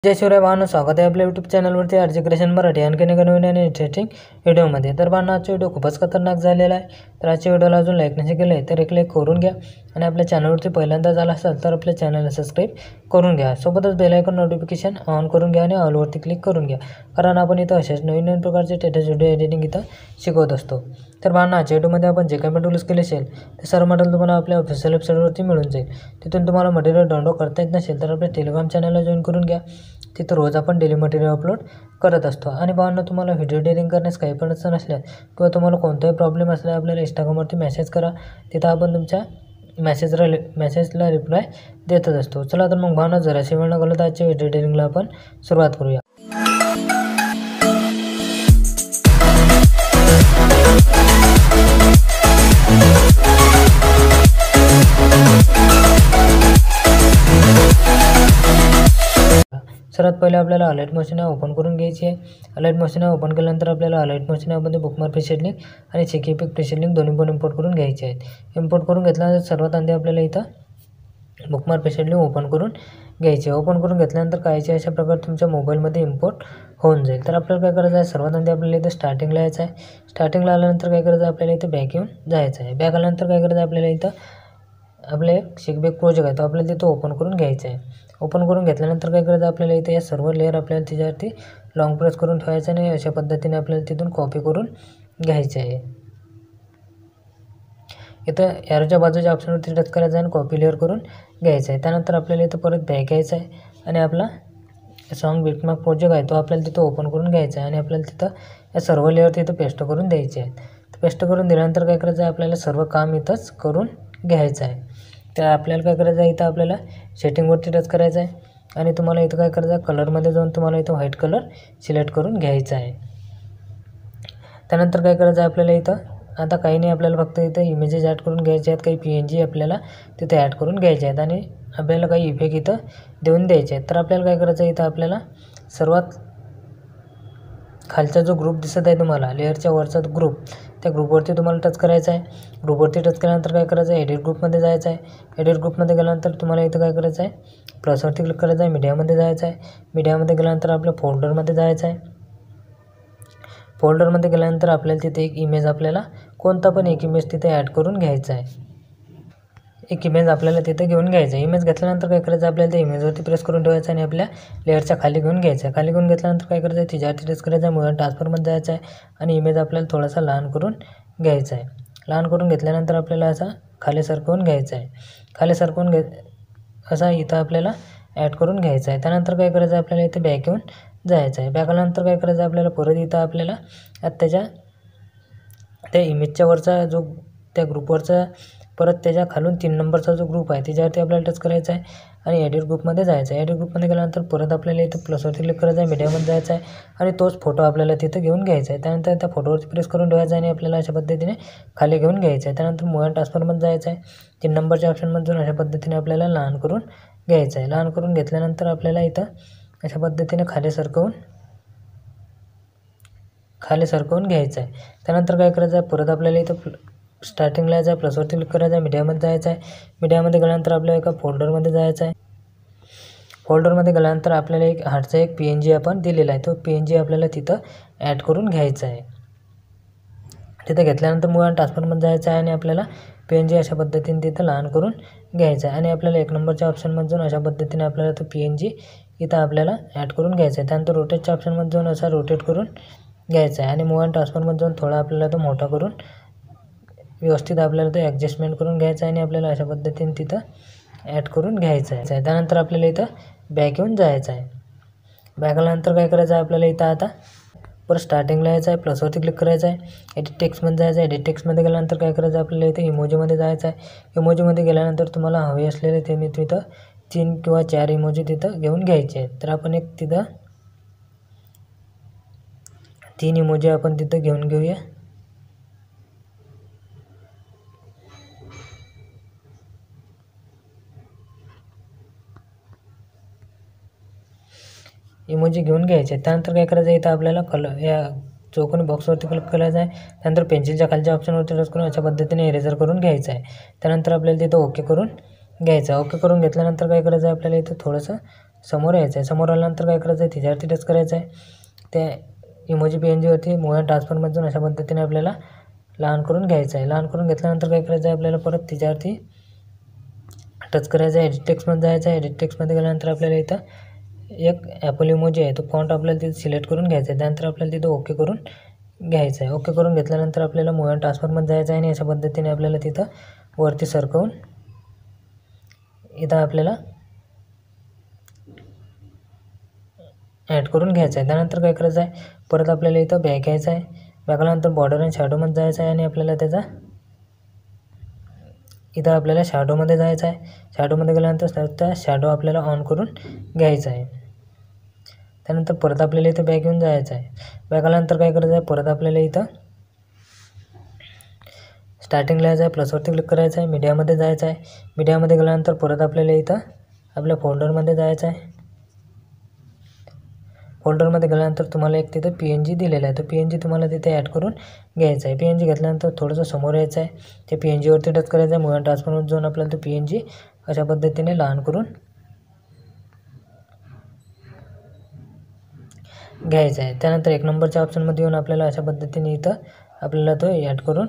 जय शिवराय भावांनो, स्वागत आहे आपल्या यूट्यूब चॅनलवरती आरजे क्रिएशन मराठी आणखीन एका नवीन आणि इंटरेस्टिंग व्हिडिओमध्ये. तर भावांनो, आजचा व्हिडिओ खूपच खतरनाक झालेला आहे. तर आजच्या व्हिडिओला अजून लाईक नसेल केलं आहे तर एक लाईक करून घ्या आणि आपल्या चॅनलवरती पहिल्यांदा झाला असाल तर आपल्या चॅनलला सबस्क्राईब करून घ्या. सोबतच बेल आयकॉन नोटिफिकेशन ऑन करून घ्या आणि ऑलवरती क्लिक करून घ्या, कारण आपण इथं अशाच नवीन नवीन प्रकारचे स्टेटस व्हिडिओ एडिटिंग इथं शिकवत असतो. तर भावांनो, आजच्या व्हिडिओमध्ये आपण जे काही मटेरियल्स केले असेल ते सर्व मटेरियल तुम्हाला आपल्या ऑफिशियल वेबसाईटवरती मिळून जाईल. तिथून तुम्हाला मटेरियल डाउनलोड करता येत नसेल तर आपल्या टेलिग्राम चॅनलला जॉईन करून घ्या. तिथं रोज आपण डेली मटेरियल अपलोड करत असतो. आणि भावांनो, तुम्हाला व्हिडिओ एडिटिंग करण्यास काही पण अडचण असल्यास किंवा तुम्हाला कोणताही प्रॉब्लेम असल्यास आपल्याला इंस्टाग्रामवरती मेसेज करा. तिथं आपण तुमच्या मेसेजला रिप्लाय देतच असतो. चला तर मग भावांनो, जराशी वेळ न घालवता आजच्या व्हिडिओ एडिटिंगला आपण सुरुवात करूया. सर्वात पहिले आपल्याला अलाइट मोशन ओपन करून घ्यायची आहे. अलाइट मोशन ओपन केल्यानंतर आपल्याला अलाइट मोशन ॲपमध्ये बुकमार्क प्रीसेट लिंक आणि चेक इफेक्ट प्रीसेट लिंक दोन्ही पण इम्पोर्ट करून घ्यायचे आहेत. इम्पोर्ट करून घेतल्यानंतर सर्वात आधी आपल्याला इथं बुकमार्क प्रीसेट लिंक ओपन करून घ्यायचे. ओपन करून घेतल्यानंतर कायचे अशा प्रकारे तुमच्या मोबाईलमध्ये इम्पोर्ट होऊन जाईल. तर आपल्याला काय करायचं आहे, सर्वात आधी आपल्याला इथं स्टार्टिंगला यायचं आहे. स्टार्टिंगला आल्यानंतर काय करायचं आहे, आपल्याला इथं बॅक येऊन जायचं आहे. बॅक आल्यानंतर काय करायचं आहे, आपल्याला इथं आपलं एक शेकबॅक प्रोजेक्ट आहे तो आपल्याला तिथं ओपन करून घ्यायचा आहे. ओपन करून घेतल्यानंतर काय करायचं, आपल्याला इथे या सर्व लेअर आपल्याला त्याच्यावरती लॉंग प्रेस करून ठेवायचं आणि अशा पद्धतीने आपल्याला तिथून कॉपी करून घ्यायचे आहे. इथं एरोच्या बाजूच्या ऑप्शनवरती टच करायचं आहे आणि कॉपी लेअर करून घ्यायचं आहे. त्यानंतर आपल्याला इथं परत बॅक यायचं आहे आणि आपला सॉन्ग बिटमार्क प्रोजेक्ट आहे तो आपल्याला तिथं ओपन करून घ्यायचा आहे आणि आपल्याला तिथं या सर्व लेअर तिथं पेस्ट करून द्यायचे आहेत. पेस्ट करून दिल्यानंतर काय करायचं आहे, आपल्याला सर्व काम इथंच करून घ्यायचं आहे. तर आपल्याला काय करायचं आहे, इथं आपल्याला सेटिंगवरती टच करायचं आहे आणि तुम्हाला इथं काय करायचं आहे, कलरमध्ये जाऊन तुम्हाला इथं व्हाईट कलर सिलेक्ट करून घ्यायचा आहे. त्यानंतर काय करायचं आहे, आपल्याला इथं आता काही नाही, आपल्याला फक्त इथं इमेजेस ॲड करून घ्यायचे आहेत. काही PNG आपल्याला तिथे ॲड करून घ्यायचे आहेत आणि आपल्याला काही इफेक्ट इथं देऊन द्यायचे आहेत. तर आपल्याला काय करायचं आहे, इथं आपल्याला सर्वात खालचा जो ग्रुप दिसत आहे तुम्हाला लेअरच्या वरचा ग्रुप, त्या ग्रुपवरती तुम्हाला टच करायचं आहे. ग्रुपवरती टच केल्यानंतर काय करायचं आहे, एडिट ग्रुपमध्ये जायचं आहे. एडिट ग्रुपमध्ये गेल्यानंतर तुम्हाला इथं काय करायचं आहे, प्लसवरती क्लिक करायचं आहे. मीडियामध्ये जायचं आहे. मीडियामध्ये गेल्यानंतर आपल्या फोल्डरमध्ये जायचं आहे. फोल्डरमध्ये गेल्यानंतर आपल्याला तिथे एक इमेज, आपल्याला कोणता पण एक इमेज तिथे ॲड करून घ्यायचा आहे. एक इमेज आपल्याला तिथे घेऊन घ्यायचं आहे. इमेज घेतल्यानंतर काय करायचं, आपल्याला त्या इमेजवरती प्रेस करून ठेवायचं आणि आपल्या लेअरच्या खाली घेऊन घ्यायचं आहे. खाली घेऊन घेतल्यानंतर काय करायचं आहे, तिच्यावरती टच करायचं आहे. मुळात ट्रान्सफरमध्ये जायचं आहे आणि इमेज आपल्याला थोडासा लहान करून घ्यायचा आहे. लहान करून घेतल्यानंतर आपल्याला असा खाली सरकवून घ्यायचा आहे. खाली सरकवून असा इथं आपल्याला ॲड करून घ्यायचा आहे. त्यानंतर काय करायचं आहे, आपल्याला इथे बॅक येऊन जायचं आहे. बॅक आल्यानंतर काय करायचं आहे, आपल्याला परत इथं आपल्याला त्या इमेजच्या वरचा जो त्या ग्रुपवरचा परत त्याच्या खालून 3 नंबरचा जो ग्रुप आहे त्याच्यावरती आपल्याला टच करायचा आहे आणि एडिट ग्रुपमध्ये जायचं आहे. एडिट ग्रुपमध्ये गेल्यानंतर परत आपल्याला इथं प्लसवरती क्लिक करायचं आहे. मीडियामध्ये जायचं आहे आणि तोच फोटो आपल्याला तिथं घेऊन घ्यायचा आहे. त्यानंतर त्या फोटोवरती प्रेस करून ठेवायचा आहे आणि आपल्याला अशा पद्धतीने खाली घेऊन घ्यायचं आहे. त्यानंतर मुव्ह ट्रान्सफरमध्ये जायचं आहे. 3 नंबरच्या ऑप्शनमध्ये जाऊन अशा पद्धतीने आपल्याला लहान करून घ्यायचं आहे. लहान करून घेतल्यानंतर आपल्याला इथं अशा पद्धतीने खाली सरकवून घ्यायचं आहे. त्यानंतर काय करायचं आहे, परत आपल्याला इथं स्टार्टिंगला यायचं आहे. प्लसवरती क्लिक करायचं आहे. मीडियामध्ये जायचं आहे. मीडियामध्ये गेल्यानंतर आपल्याला एका फोल्डरमध्ये जायचं आहे. फोल्डरमध्ये गेल्यानंतर आपल्याला एक हार्टचा एक PNG आपण दिलेला आहे. तो PNG आपल्याला तिथं ॲड करून घ्यायचा आहे. तिथं घेतल्यानंतर मुळात ट्रान्सफरमध्ये जायचं आहे आणि आपल्याला PNG अशा पद्धतीने तिथं लहान करून घ्यायचं आहे आणि आपल्याला 1 नंबरच्या ऑप्शनमध्ये जाऊन अशा पद्धतीने आपल्याला तो PNG इथं आपल्याला ॲड करून घ्यायचा आहे. त्यानंतर रोटेटच्या ऑप्शनमध्ये जाऊन असा रोटेट करून घ्यायचा आहे आणि मुव्ह ट्रान्सफरमध्ये जाऊन थोडा आपल्याला तो मोठा करून व्यवस्थित आपल्याला तो ॲडजस्टमेंट करून घ्यायचा आहे आणि आपल्याला अशा पद्धतीने तिथं ॲड करून घ्यायचं आहे. त्यानंतर आपल्याला इथं बॅक येऊन जायचं आहे. बॅक आल्यानंतर काय करायचं आहे, आपल्याला इथं आता परत स्टार्टिंगला यायचं आहे. प्लसवरती क्लिक करायचं आहे. एडिट टेक्स्टमध्ये जायचं आहे. एडिट टेक्स्टमध्ये गेल्यानंतर काय करायचं आहे, आपल्याला इथे इमोजीमध्ये जायचं आहे. इमोजीमध्ये गेल्यानंतर तुम्हाला हवे असलेले ते मी तिथं 3 किंवा 4 इमोजी तिथं घेऊन घ्यायचे आहेत. तर आपण एक तिथं 3 इमोजी आपण तिथं घेऊन घेऊया. इमोजी घेऊन घ्यायचे. त्यानंतर काय करायचं आहे, इथं आपल्याला या चौकोनी बॉक्सवरती क्लिक करायचं आहे. त्यानंतर पेन्सिलच्या खालच्या ऑप्शनवरती टच करून अशा पद्धतीने इरेजर करून घ्यायचं आहे. त्यानंतर आपल्याला तिथं ओके करून घ्यायचं आहे. ओके करून घेतल्यानंतर काय करायचं आहे, आपल्याला इथं थोडंसं समोर यायचं आहे. समोर आल्यानंतर काय करायचं आहे, तिच्यावरती टच करायचं आहे. त्या इमोजी PNGवरती मूव अँड ट्रान्सफॉर्ममध्ये जाऊन अशा पद्धतीने आपल्याला लहान करून घ्यायचं आहे. लहान करून घेतल्यानंतर काय करायचं आहे, आपल्याला परत तिच्यावरती टच करायचं आहे. एडिट टेक्स्टमध्ये जायचं आहे. एडिट टेक्स्टमध्ये गेल्यानंतर आपल्याला इथं एक ॲपल इमोजी आहे, तो फॉन्ट आपल्याला तिथे सिलेक्ट करून घ्यायचा आहे. त्यानंतर आपल्याला तिथं ओके करून घ्यायचं आहे. ओके करून घेतल्यानंतर आपल्याला मूव अँड ट्रान्सफॉर्ममध्ये जायचं आहे आणि अशा पद्धतीने आपल्याला तिथं वरती सरकवून इथं आपल्याला ॲड करून घ्यायचं आहे. त्यानंतर काय करायचं आहे, परत आपल्याला इथं बॅक यायचं आहे. बॅक आल्यानंतर बॉर्डर आणि शॅडोमध्ये जायचं आहे आणि आपल्याला इथं आपल्याला शॅडोमध्ये जायचं आहे. शॅडोमध्ये गेल्यानंतर त्या शॅडो आपल्याला ऑन करून घ्यायचा आहे. त्यानंतर परत आपल्याला इथं बॅक येऊन जायचं आहे. बॅक आल्यानंतर काय करायचं आहे, परत आपल्याला इथं स्टार्टिंगला यायचं आहे. प्लसवरती क्लिक करायचं आहे. मीडियामध्ये जायचं आहे. मीडियामध्ये गेल्यानंतर परत आपल्याला इथं आपल्या फोल्डरमध्ये जायचं आहे. फोल्डरमध्ये गेल्यानंतर तुम्हाला एक तिथं PNG दिलेला आहे. तो PNG तुम्हाला तिथे ॲड करून घ्यायचा आहे. PNG घेतल्यानंतर थोडंसं समोर यायचं आहे. त्या PNGवरती टच करायचं आहे. मूव अँड ट्रान्सफॉर्ममध्ये जाऊन आपल्याला तो PNG अशा पद्धतीने लहान करून घ्यायचा आहे. त्यानंतर 1 नंबरच्या ऑप्शनमध्ये येऊन आपल्याला अशा पद्धतीने इथं आपल्याला तो ॲड करून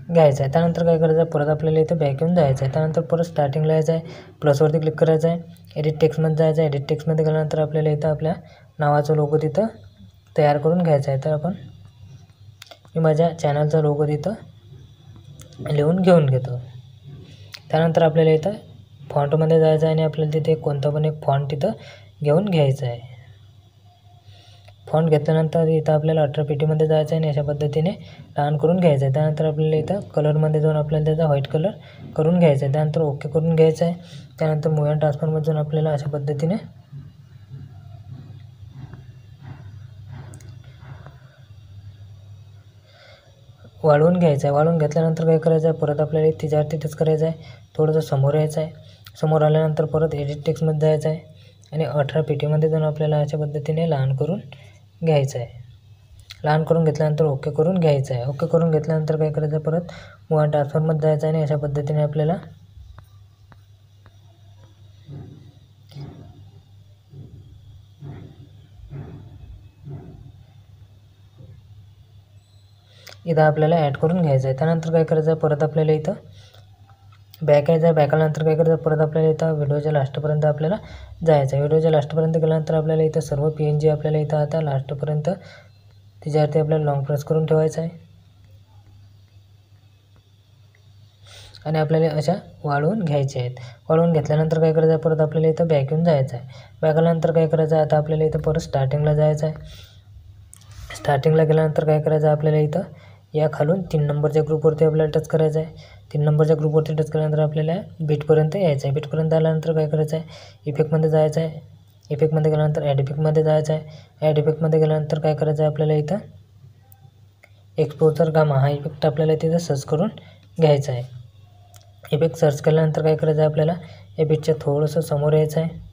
घ्यायचा आहे. त्यानंतर काय करायचं आहे, परत आपल्याला इथं बॅक येऊन जायचं आहे. त्यानंतर परत स्टार्टिंगला यायचं आहे. प्लसवरती क्लिक करायचं आहे. एडिट टेक्स्टमध्ये जायचं आहे. एडिट टेक्स्टमध्ये गेल्यानंतर आपल्याला इथं आपल्या नावाचा लोगो तिथं तयार करून घ्यायचा आहे. तर मी माझ्या चॅनलचा लोगो तिथं लिहून घेऊन घेतो. त्यानंतर आपल्याला इथं फॉन्टमध्ये जायचं आहे आणि आपल्याला तिथे कोणता पण एक फॉन्ट तिथं घेऊन घ्यायचा आहे. फॉन्ट घेतल्यानंतर इथं आपल्याला 18 पीटीमध्ये जायचं आहे आणि अशा पद्धतीने लहान करून घ्यायचं आहे. त्यानंतर आपल्याला इथं कलरमध्ये जाऊन आपल्याला त्याचा व्हाईट कलर करून घ्यायचा आहे. त्यानंतर ओके करून घ्यायचं आहे. त्यानंतर मूव अँड ट्रान्सफॉर्ममध्ये जाऊन आपल्याला अशा पद्धतीने वाढवून घ्यायचं आहे. वाढवून घेतल्यानंतर काय करायचं आहे, परत आपल्याला तिच्यावरती टच करायचं आहे. थोडंसं समोर यायचं आहे. समोर आल्यानंतर परत एडिट टेक्स्टमध्ये जायचं आहे आणि 18 पीटीमध्ये जाऊन आपल्याला अशा पद्धतीने लहान करून घ्यायचं आहे. लहान करून घेतल्यानंतर ओके करून घ्यायचं आहे. ओके करून घेतल्यानंतर काय करायचं आहे, परत मूव अँड ट्रान्सफॉर्ममध्ये जायचं आहे आणि अशा पद्धतीने आपल्याला इथं आपल्याला ॲड करून घ्यायचं आहे. त्यानंतर काय करायचं आहे, परत आपल्याला इथं बॅक यायचं आहे. बॅक आल्यानंतर काय करायचं, परत आपल्याला इथं व्हिडिओच्या लास्टपर्यंत आपल्याला जायचं आहे. व्हिडिओच्या लास्टपर्यंत गेल्यानंतर आपल्याला इथं सर्व PNG आपल्याला इथं आता लास्टपर्यंत तिच्यावरती आपल्याला लॉंग प्रेस करून ठेवायचं आहे आणि आपल्याला अशा वाढवून घ्यायच्या आहेत. वाढवून घेतल्यानंतर काय करायचं आहे, परत आपल्याला इथं बॅक येऊन जायचं आहे. बॅक आल्यानंतर काय करायचं आहे, आता आपल्याला इथं परत स्टार्टिंगला जायचं आहे. स्टार्टिंगला गेल्यानंतर काय करायचं आहे, आपल्याला इथं या खालून 3 नंबरच्या ग्रुपवरती आपल्याला टच करायचं आहे. 3 नंबरच्या ग्रुपवरती टच केल्यानंतर आपल्याला बीटपर्यंत यायचं आहे. बीटपर्यंत आल्यानंतर काय करायचं आहे, इफेक्टमध्ये जायचं आहे. इफेक्टमध्ये गेल्यानंतर ॲड इफेक्टमध्ये जायचं आहे. ॲड इफेक्टमध्ये गेल्यानंतर काय करायचं आहे, आपल्याला इथं एक्सपोजर गामा हा इफेक्ट आपल्याला तिथं सर्च करून घ्यायचा आहे. इफेक्ट सर्च केल्यानंतर काय करायचं आहे, आपल्याला या बीटच्या थोडंसं समोर यायचं आहे.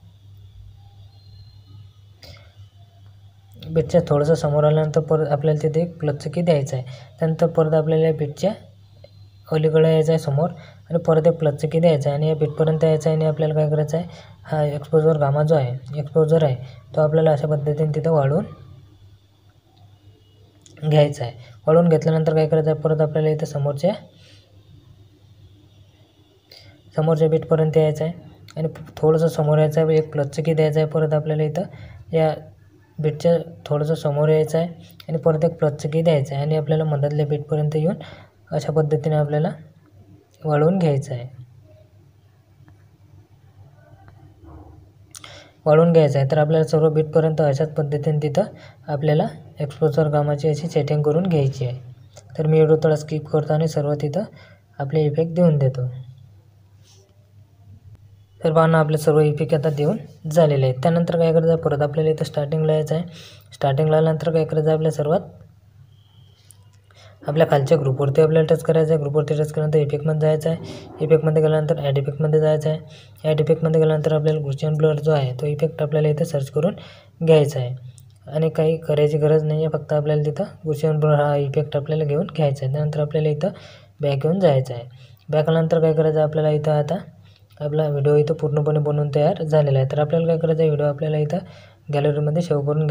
बीटच्या थोडंसं समोर आल्यानंतर परत आपल्याला तिथे एक प्लसचं की द्यायचं आहे. त्यानंतर परत आपल्याला या बीटच्या अलीकडे यायचं आहे समोर आणि परत एक प्लसचं की द्यायचं आहे आणि या बीटपर्यंत यायचं आहे आणि आपल्याला काय करायचं आहे, हा एक्सपोजर गामा जो आहे एक्सपोजर आहे तो आपल्याला अशा पद्धतीने तिथं वाढवून घ्यायचा आहे. वाढवून घेतल्यानंतर काय करायचं आहे, परत आपल्याला इथं समोरच्या बीटपर्यंत यायचं आहे आणि थोडंसं समोर यायचं आहे. एक प्लसचं की द्यायचं आहे. परत आपल्याला इथं या बीटच्या थोडंसं समोर यायचं आहे आणि परत एक प्लसचं की द्यायचं आहे आणि आपल्याला मधातल्या बीटपर्यंत येऊन अशा पद्धतीने आपल्याला वाढवून घ्यायचं आहे. वाढवून घ्यायचं आहे. तर आपल्याला सर्व बीटपर्यंत अशाच पद्धतीने तिथं आपल्याला एक्सपोजर गामाची अशी सेटिंग करून घ्यायची आहे. तर मी व्हिडिओ थोडा स्किप करतो आणि सर्व तिथं आपले इफेक्ट देऊन देतो. तर पाहणं आपले सर्व इफेक्ट आता देऊन झालेले आहेत. त्यानंतर काय करायचं आहे, परत आपल्याला इथं स्टार्टिंगला यायचं आहे. स्टार्टिंगला आल्यानंतर काय करायचं आहे, आपल्या सर्वात आपल्या खालच्या ग्रुपवरती आपल्याला टच करायचं आहे. ग्रुपवरती टच केल्यानंतर इफेक्टमध्ये जायचं आहे. इफेक्टमध्ये गेल्यानंतर ॲड इफेक्टमध्ये जायचं आहे. ॲड इफेक्टमध्ये गेल्यानंतर आपल्याला गॉसियन ब्लर जो आहे तो इफेक्ट आपल्याला इथं सर्च करून घ्यायचा आहे आणि काही करायची गरज नाही आहे. फक्त आपल्याला तिथं गॉसियन ब्लर हा इफेक्ट आपल्याला घेऊन घ्यायचा आहे. त्यानंतर आपल्याला इथं बॅक येऊन जायचं आहे. बॅक आल्यानंतर काय करायचं आहे आपल्याला इथं आता आपला व्हिडिओ इथं पूर्णपणे बनवून तयार झालेला आहे. तर आपल्याला काय करायचं आहे व्हिडिओ आपल्याला इथं गॅलरीमध्ये सेव्ह करून